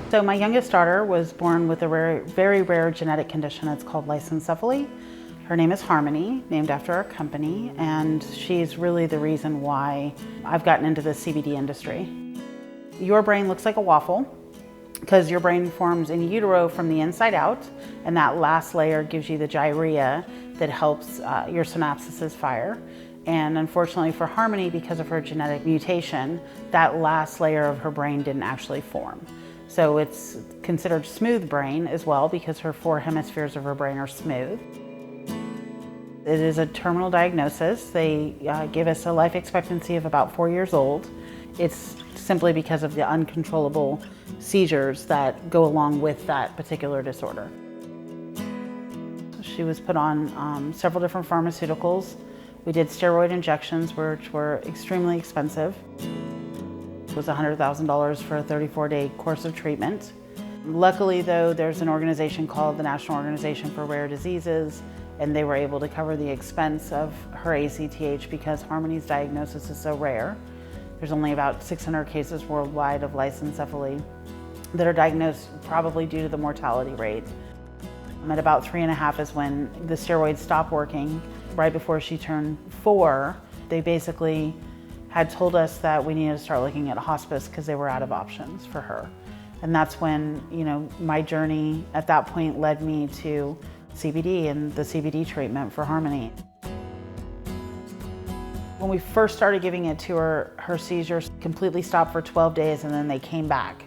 So my youngest daughter was born with a very rare genetic condition. It's called lissencephaly. Her name is Harmony, named after our company, and she's really the reason why I've gotten into the CBD industry. Your brain looks like a waffle because your brain forms in utero from the inside out, and that last layer gives you the gyrria that helps your synapses fire. And unfortunately for Harmony, because of her genetic mutation, that last layer of her brain didn't actually form. So it's considered smooth brain as well because her 4 hemispheres of her brain are smooth. It is a terminal diagnosis. They give us a life expectancy of about 4 years old. It's simply because of the uncontrollable seizures that go along with that particular disorder. She was put on several different pharmaceuticals. We did steroid injections, which were extremely expensive. It was $100,000 for a 34-day course of treatment. Luckily though, there's an organization called the National Organization for Rare Diseases, and they were able to cover the expense of her ACTH because Harmony's diagnosis is so rare. There's only about 600 cases worldwide of lissencephaly that are diagnosed probably due to the mortality rate. At about 3.5 is when the steroids stopped working. Right before she turned 4, they basically had told us that we needed to start looking at hospice because they were out of options for her. And that's when, my journey at that point led me to CBD and the CBD treatment for Harmony. When we first started giving it to her, her seizures completely stopped for 12 days and then they came back.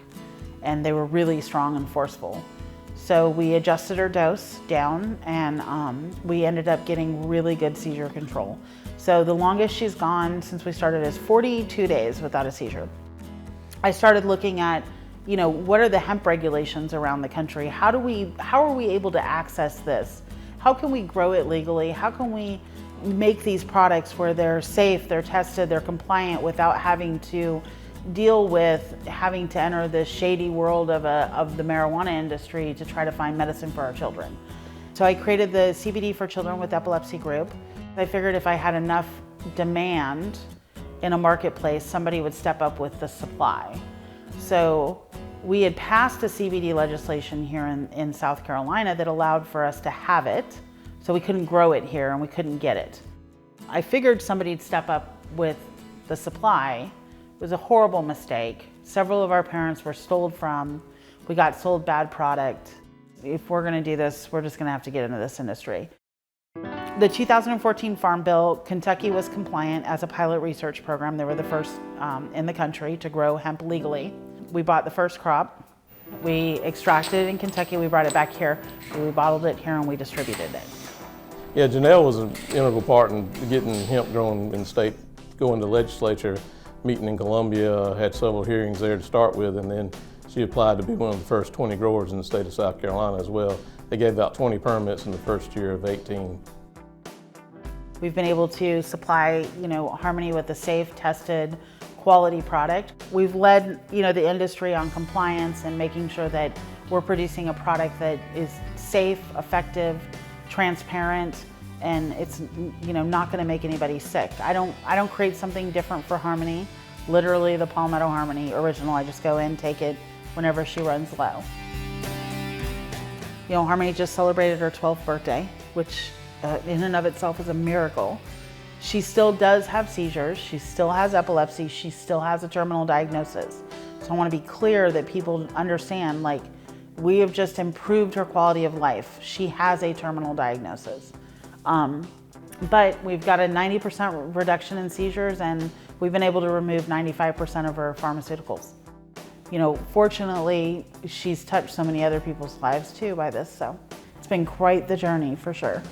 And they were really strong and forceful. So we adjusted her dose down and we ended up getting really good seizure control. So the longest she's gone since we started is 42 days without a seizure. I started looking at, what are the hemp regulations around the country? How are we able to access this? How can we grow it legally? How can we make these products where they're safe, they're tested, they're compliant without having to deal with having to enter this shady world of the marijuana industry to try to find medicine for our children. So I created the CBD for Children with Epilepsy group. I figured if I had enough demand in a marketplace, somebody would step up with the supply. So we had passed a CBD legislation here in South Carolina that allowed for us to have it, so we couldn't grow it here and we couldn't get it. I figured somebody'd step up with the supply. It was a horrible mistake. Several of our parents were stole from. We got sold bad product. If we're gonna do this, we're just gonna have to get into this industry. The 2014 Farm Bill, Kentucky was compliant as a pilot research program. They were the first in the country to grow hemp legally. We bought the first crop. We extracted it in Kentucky, we brought it back here, we bottled it here and we distributed it. Yeah, Janelle was an integral part in getting hemp grown in the state, going to the legislature, meeting in Columbia, had several hearings there to start with, and then she applied to be one of the first 20 growers in the state of South Carolina as well. They gave out 20 permits in the first year of 18. We've been able to supply, Harmony with a safe, tested, quality product. We've led, the industry on compliance and making sure that we're producing a product that is safe, effective, transparent, and it's not going to make anybody sick. I don't create something different for Harmony. Literally the Palmetto Harmony original. I just go in, take it whenever she runs low. Harmony just celebrated her 12th birthday, which in and of itself is a miracle. She still does have seizures. She still has epilepsy. She still has a terminal diagnosis. So I want to be clear that people understand, we have just improved her quality of life. She has a terminal diagnosis. But we've got a 90% reduction in seizures and we've been able to remove 95% of her pharmaceuticals. Fortunately, she's touched so many other people's lives too by this, so it's been quite the journey for sure.